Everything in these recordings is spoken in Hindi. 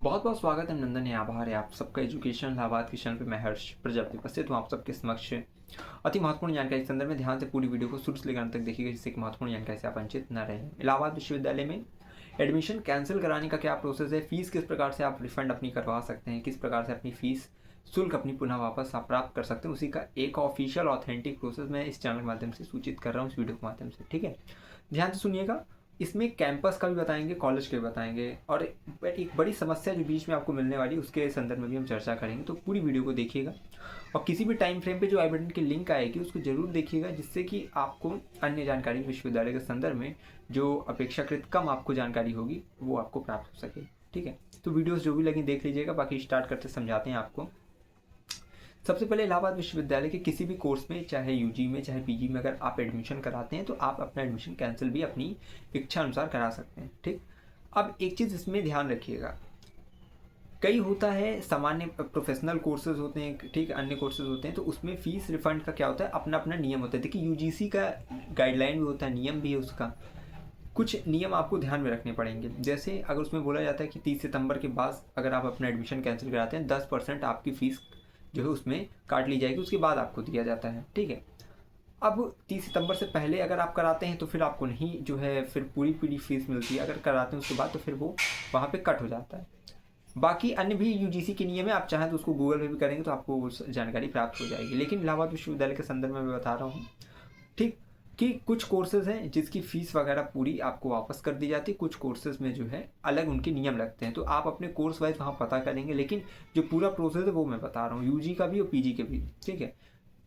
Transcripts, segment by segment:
बहुत बहुत स्वागत है नंदन है, आभार है आप सबका एजुकेशन इलाहाबाद के चैनल पे। मैं हर्ष प्रजापति उपस्थित हूँ आप सबके समक्ष अति महत्वपूर्ण जानकारी के संदर्भ में। ध्यान से पूरी वीडियो को शुरू से लेकर अंत तक देखिएगा, जिससे कि महत्वपूर्ण जानकारी से आप वंचित न रहें। इलाहाबाद विश्वविद्यालय में एडमिशन कैंसिल कराने का क्या प्रोसेस है, फीस किस प्रकार से आप रिफंड अपनी करवा सकते हैं, किस प्रकार से अपनी फीस शुल्क अपनी पुनः वापस आप प्राप्त कर सकते हैं, उसी का एक ऑफिशियल ऑथेंटिक प्रोसेस मैं इस चैनल के माध्यम से सूचित कर रहा हूँ, इस वीडियो के माध्यम से। ठीक है, ध्यान से सुनिएगा। इसमें कैंपस का भी बताएंगे, कॉलेज के भी बताएंगे, और एक बड़ी समस्या जो बीच में आपको मिलने वाली है उसके संदर्भ में भी हम चर्चा करेंगे। तो पूरी वीडियो को देखिएगा और किसी भी टाइम फ्रेम पे जो आई बटन की लिंक आएगी उसको जरूर देखिएगा, जिससे कि आपको अन्य जानकारी विश्वविद्यालय के संदर्भ में जो अपेक्षाकृत कम आपको जानकारी होगी वो आपको प्राप्त हो सके। ठीक है, तो वीडियोस जो भी लगी देख लीजिएगा। बाकी स्टार्ट करते समझाते हैं आपको। सबसे पहले इलाहाबाद विश्वविद्यालय के किसी भी कोर्स में, चाहे यूजी में चाहे पीजी में, अगर आप एडमिशन कराते हैं तो आप अपना एडमिशन कैंसिल भी अपनी इच्छा अनुसार करा सकते हैं। ठीक, अब एक चीज़ इसमें ध्यान रखिएगा, कई होता है सामान्य प्रोफेशनल कोर्सेज होते हैं, ठीक, अन्य कोर्सेज होते हैं, तो उसमें फीस रिफंड का क्या होता है, अपना अपना नियम होता है। देखिए यूजीसी का गाइडलाइन भी होता है, नियम भी है उसका। कुछ नियम आपको ध्यान में रखने पड़ेंगे। जैसे अगर उसमें बोला जाता है कि 30 सितंबर के बाद अगर आप अपना एडमिशन कैंसिल कराते हैं 10% आपकी फ़ीस जो है उसमें काट ली जाएगी, उसके बाद आपको दिया जाता है। ठीक है, अब 30 सितंबर से पहले अगर आप कराते हैं तो फिर आपको नहीं जो है फिर पूरी पूरी फीस मिलती है, अगर कराते हैं उसके बाद तो फिर वो वहाँ पे कट हो जाता है। बाकी अन्य भी यूजीसी के नियम है, आप चाहें तो उसको गूगल पे भी करेंगे तो आपको वो जानकारी प्राप्त हो जाएगी। लेकिन इलाहाबाद विश्वविद्यालय के संदर्भ में मैं बता रहा हूँ, ठीक, कि कुछ कोर्सेज हैं जिसकी फ़ीस वगैरह पूरी आपको वापस कर दी जाती है, कुछ कोर्सेज में जो है अलग उनके नियम लगते हैं, तो आप अपने कोर्स वाइज वहाँ पता करेंगे। लेकिन जो पूरा प्रोसेस है वो मैं बता रहा हूँ, यूजी का भी और पीजी के भी। ठीक है,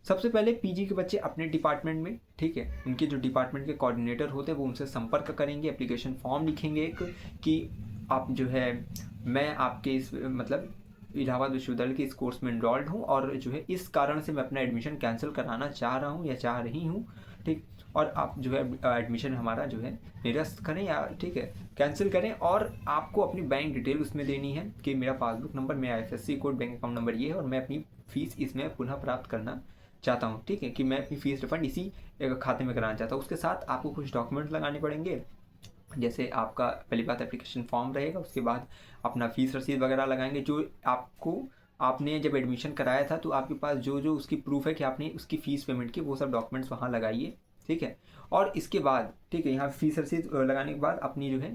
सबसे पहले पीजी के बच्चे अपने डिपार्टमेंट में, ठीक है, उनके जो डिपार्टमेंट के कोऑर्डिनेटर होते हैं वो उनसे संपर्क करेंगे, एप्लीकेशन फॉर्म लिखेंगे एक कि आप जो है मैं आपके इस मतलब इलाहाबाद विश्वविद्यालय के इस कोर्स में इनरोल्ड हूँ और जो है इस कारण से मैं अपना एडमिशन कैंसिल कराना चाह रहा हूँ या चाह रही हूँ। ठीक, और आप जो है एडमिशन हमारा जो है निरस्त करें या ठीक है कैंसिल करें, और आपको अपनी बैंक डिटेल उसमें देनी है कि मेरा पासबुक नंबर, मेरा IFSC code, bank account number ये है और मैं अपनी फ़ीस इसमें पुनः प्राप्त करना चाहता हूँ। ठीक है, कि मैं अपनी फ़ीस रिफंड इसी खाते में कराना चाहता हूँ। उसके साथ आपको कुछ डॉक्यूमेंट लगाने पड़ेंगे, जैसे आपका पहली बात एप्लीकेशन फॉर्म रहेगा, उसके बाद अपना फ़ीस रसीद वगैरह लगाएंगे जो आपको, आपने जब एडमिशन कराया था तो आपके पास जो जो उसकी प्रूफ है कि आपने उसकी फ़ीस पेमेंट की, वो सब डॉक्यूमेंट्स वहाँ लगाइए। ठीक है, और इसके बाद ठीक है यहाँ फ़ीस रसीद लगाने के बाद अपनी जो है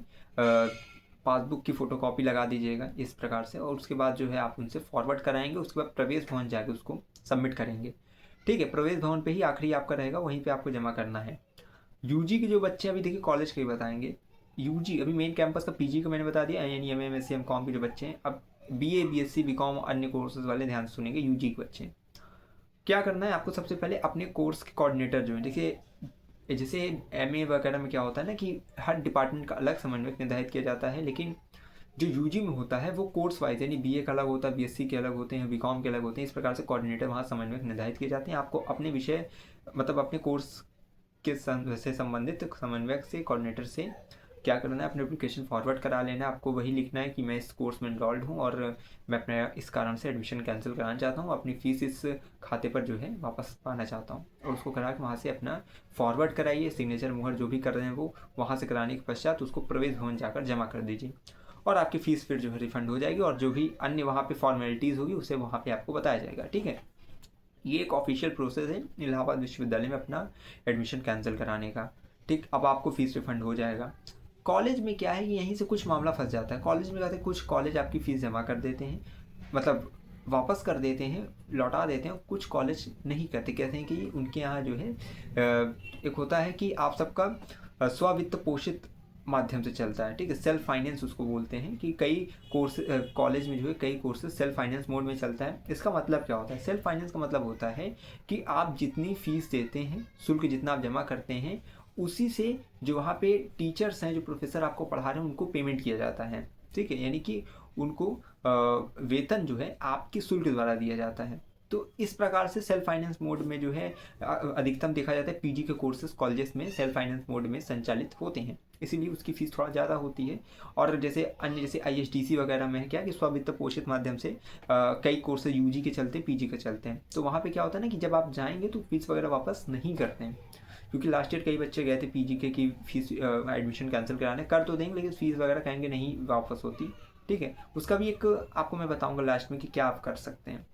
पासबुक की फ़ोटोकॉपी लगा दीजिएगा इस प्रकार से, और उसके बाद जो है आप उनसे फॉरवर्ड कराएंगे। उसके बाद प्रवेश भवन जाके उसको सबमिट करेंगे। ठीक है, प्रवेश भवन पे ही आखिरी आपका रहेगा, वहीं पे आपको जमा करना है। यूजी के जो बच्चे, अभी देखिए कॉलेज के ही बताएंगे, यूजी अभी मेन कैंपस का, पीजी का मैंने बता दिया, यानी M M S C M com के जो बच्चे हैं। अब बीए बीएससी बीकॉम अन्य कोर्सेज वाले ध्यान से सुनेंगे। यूजी के बच्चे क्या करना है आपको, सबसे पहले अपने कोर्स के कोऑर्डिनेटर जो है, देखिए जैसे एमए वगैरह में क्या होता है ना कि हर डिपार्टमेंट का अलग समन्वयक निर्धारित किया जाता है, लेकिन जो यूजी में होता है वो कोर्स वाइज, यानी बीए का अलग होता है, बीएससी के अलग होते हैं, बीकॉम के अलग होते हैं। इस प्रकार से कोऑर्डिनेटर वहाँ समन्वयक निर्धारित किए जाते हैं। आपको अपने विषय मतलब अपने कोर्स के से संबंधित समन्वयक से, कोऑर्डिनेटर से क्या करना है, अपने एप्लीकेशन फॉरवर्ड करा लेना है। आपको वही लिखना है कि मैं इस कोर्स में इनरोल्ड हूँ और मैं अपने इस कारण से एडमिशन कैंसिल कराना चाहता हूँ, अपनी फ़ीस इस खाते पर जो है वापस पाना चाहता हूँ, और उसको करा के वहाँ से अपना फॉरवर्ड कराइए। सिग्नेचर मुहर जो भी कर रहे हैं वो वहाँ से कराने के पश्चात उसको प्रवेश भवन जाकर जमा कर दीजिए, और आपकी फ़ीस फिर जो है रिफंड हो जाएगी, और जो भी अन्य वहाँ पे फॉर्मेलिटीज़ होगी उसे वहाँ पे आपको बताया जाएगा। ठीक है, ये एक ऑफिशियल प्रोसेस है इलाहाबाद विश्वविद्यालय में अपना एडमिशन कैंसिल कराने का। ठीक, अब आपको फ़ीस रिफंड हो जाएगा। कॉलेज में क्या है कि यहीं से कुछ मामला फंस जाता है। कॉलेज में कहते हैं कुछ कॉलेज आपकी फ़ीस जमा कर देते हैं, मतलब वापस कर देते हैं, लौटा देते हैं। कुछ कॉलेज नहीं करते, कहते हैं कि उनके यहाँ जो है एक होता है कि आप सबका स्ववित्त पोषित माध्यम से चलता है। ठीक है, सेल्फ फाइनेंस उसको बोलते हैं कि कई कोर्स कॉलेज में जो है कई कोर्सेज सेल्फ फाइनेंस मोड में चलता है। इसका मतलब क्या होता है, सेल्फ फाइनेंस का मतलब होता है कि आप जितनी फ़ीस देते हैं, शुल्क जितना आप जमा करते हैं, उसी से जो वहाँ पे टीचर्स हैं, जो प्रोफेसर आपको पढ़ा रहे हैं, उनको पेमेंट किया जाता है। ठीक है, यानी कि उनको वेतन जो है आपके शुल्क द्वारा दिया जाता है। तो इस प्रकार से सेल्फ फाइनेंस मोड में जो है अधिकतम देखा जाता है पीजी के कोर्सेज कॉलेजेस में सेल्फ फाइनेंस मोड में संचालित होते हैं, इसीलिए उसकी फ़ीस थोड़ा ज़्यादा होती है। और जैसे अन्य जैसे आईएसटीसी वगैरह में है क्या कि स्ववित्त पोषित माध्यम से कई कोर्सेज यूजी के चलते हैं, पीजी के चलते हैं, तो वहाँ पे क्या होता है ना कि जब आप जाएंगे तो फीस वगैरह वापस नहीं करते हैं। क्योंकि लास्ट ईयर कई बच्चे गए थे पीजी के कि फीस एडमिशन कैंसिल कराने, कर तो देंगे लेकिन फीस वगैरह कहेंगे नहीं वापस होती, ठीक है। उसका भी एक आपको मैं बताऊंगा लास्ट में कि क्या आप कर सकते हैं।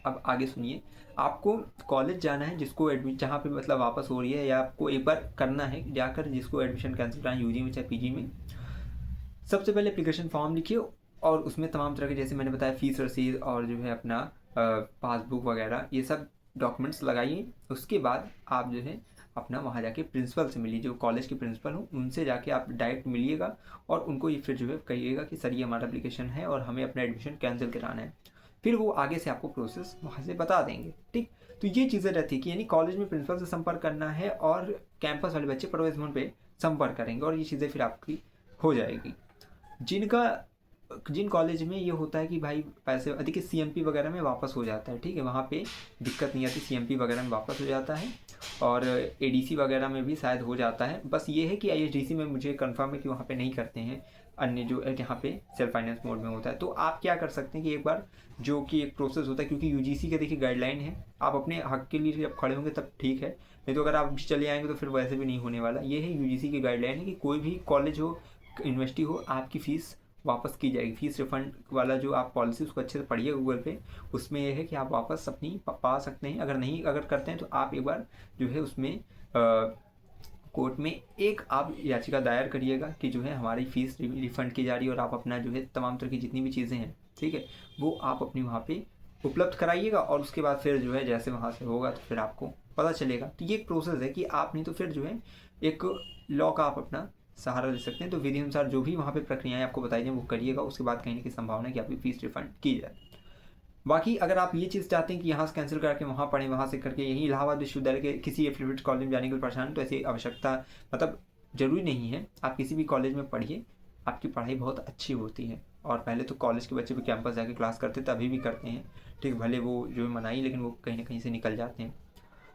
अब आगे सुनिए, आपको कॉलेज जाना है जिसको एडमिट जहाँ पे मतलब वापस हो रही है या आपको एक बार करना है जाकर, जिसको एडमिशन कैंसिल कराना है यूजी में चाहे पीजी में, सबसे पहले एप्लीकेशन फॉर्म लिखिए और उसमें तमाम तरह के, जैसे मैंने बताया, फीस रसीद और जो है अपना पासबुक वगैरह ये सब डॉक्यूमेंट्स लगाइए। उसके बाद आप जो है अपना वहाँ जाके प्रिंसिपल से मिलिए, जो कॉलेज के प्रिंसिपल हो उनसे जाके आप डायरेक्ट मिलिएगा और उनको ये फिर जो है कहिएगा कि सर ये हमारा एप्लीकेशन है और हमें अपना एडमिशन कैंसिल कराना है। फिर वो आगे से आपको प्रोसेस वहाँ से बता देंगे। ठीक, तो ये चीज़ें रहती है कि यानी कॉलेज में प्रिंसिपल से संपर्क करना है और कैंपस वाले बच्चे प्रवेश भवन पे संपर्क करेंगे और ये चीज़ें फिर आपकी हो जाएगी। जिनका जिन कॉलेज में ये होता है कि भाई पैसे अधिक सीएमपी वगैरह में वापस हो जाता है, ठीक है, वहाँ पे दिक्कत नहीं आती, सीएमपी वगैरह में वापस हो जाता है और एडीसी वगैरह में भी शायद हो जाता है। बस ये है कि आईएसडीसी में मुझे कंफर्म है कि वहाँ पे नहीं करते हैं, अन्य जो यहाँ पे सेल्फ फाइनेंस मोड में होता है। तो आप क्या कर सकते हैं कि एक बार जो कि एक प्रोसेस होता है, क्योंकि यूजीसी का देखिए गाइडलाइन है, आप अपने हक के लिए जब खड़े होंगे तब ठीक है, नहीं तो अगर आप भी चले आएंगे तो फिर वैसे भी नहीं होने वाला। ये है यूजीसी की गाइडलाइन है कि कोई भी कॉलेज हो, यूनिवर्सिटी हो, आपकी फ़ीस वापस की जाएगी। फीस रिफंड वाला जो आप पॉलिसी उसको अच्छे से पढ़िए गूगल पे, उसमें यह है कि आप वापस अपनी पा सकते हैं। अगर करते हैं तो आप एक बार जो है उसमें कोर्ट में एक आप याचिका दायर करिएगा कि जो है हमारी फ़ीस रिफ़ंड की जा रही है और आप अपना जो है तमाम तरह की जितनी भी चीज़ें हैं, ठीक है, वो आप अपनी वहाँ पे उपलब्ध कराइएगा और उसके बाद फिर जो है जैसे वहाँ से होगा तो फिर आपको पता चलेगा। तो ये एक प्रोसेस है कि आप नहीं तो फिर जो है एक लॉ का आप अपना सहारा ले सकते हैं। तो विधि अनुसार जो भी वहाँ पे प्रक्रियाएं आपको बताई जाए वो करिएगा, उसके बाद कहीं ना कहीं संभावना है कि आपकी फ़ीस रिफंड की जाए। बाकी अगर आप ये चीज़ चाहते हैं कि यहाँ से कैंसिल करके वहाँ पढ़ें, वहाँ से करके यहीं इलाहाबाद विश्वविद्यालय के किसी एफिलिएटेड कॉलेज में जाने के लिए परेशान, तो ऐसी आवश्यकता मतलब ज़रूरी नहीं है। आप किसी भी कॉलेज में पढ़िए, आपकी पढ़ाई बहुत अच्छी होती है। और पहले तो कॉलेज के बच्चे भी कैंपस जाके क्लास करते थे, अभी भी करते हैं, ठीक, भले वो जो मनाई लेकिन वो कहीं ना कहीं से निकल जाते हैं।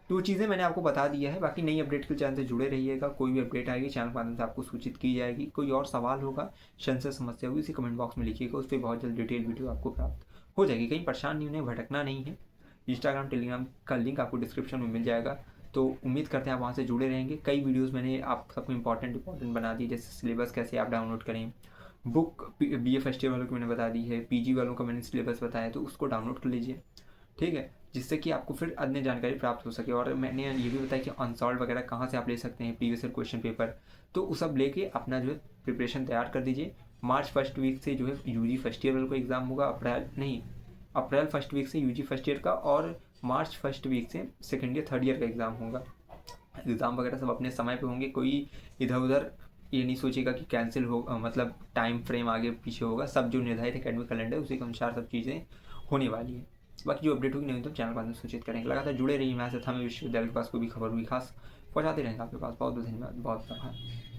तो चीज़ें मैंने आपको बता दिया है। बाकी नई अपडेट के चैनल से जुड़े रहिएगा, कोई भी अपडेट आएगी चैनल के माध्यम से आपको सूचित की जाएगी। कोई और सवाल होगा, संशय समस्या होगी, इसी कमेंट बॉक्स में लिखिएगा, उस पर बहुत जल्द डिटेल वीडियो आपको प्राप्त हो जाएगी। कहीं परेशान नहीं होने, भटकना नहीं है। इंस्टाग्राम टेलीग्राम का लिंक आपको डिस्क्रिप्शन में मिल जाएगा, तो उम्मीद करते हैं आप वहाँ से जुड़े रहेंगे। कई वीडियोज़ मैंने आप सबको इंपॉर्टेंट बना दी, जैसे सिलेबस कैसे आप डाउनलोड करें, बुक BA फर्स्ट ईयर वालों की मैंने बता दी है, PG वालों का मैंने सिलेबस बताया, तो उसको डाउनलोड कर लीजिए, ठीक है, जिससे कि आपको फिर अन्य जानकारी प्राप्त हो सके। और मैंने ये भी बताया कि अनसॉल्व वगैरह कहाँ से आप ले सकते हैं, प्रीवियस ईयर क्वेश्चन पेपर, तो वो सब लेके अपना जो है प्रिपरेशन तैयार कर दीजिए। मार्च फर्स्ट वीक से जो है यूजी फर्स्ट ईयर वालों का एग्ज़ाम होगा, अप्रैल फर्स्ट वीक से यूजी फर्स्ट ईयर का, और मार्च फर्स्ट वीक से सेकेंड ईयर थर्ड ईयर का एग्ज़ाम होगा। एग्ज़ाम वगैरह सब अपने समय पे होंगे, कोई इधर उधर ये नहीं सोचेगा कि कैंसिल हो, मतलब टाइम फ्रेम आगे पीछे होगा। सब जो निर्धारित एकेडमिक कैलेंडर उसी के अनुसार सब चीज़ें होने वाली है। बाकी जो अपडेट होगी नहीं तो चैनल के माध्यम से सूचित करेंगे। लगातार जुड़े रहिए। मैं हमें विश्वविद्यालय के पास कोई भी खबर हुई खास पहुँचाते रहेंगे आपके पास। बहुत बहुत धन्यवाद, बहुत आभार।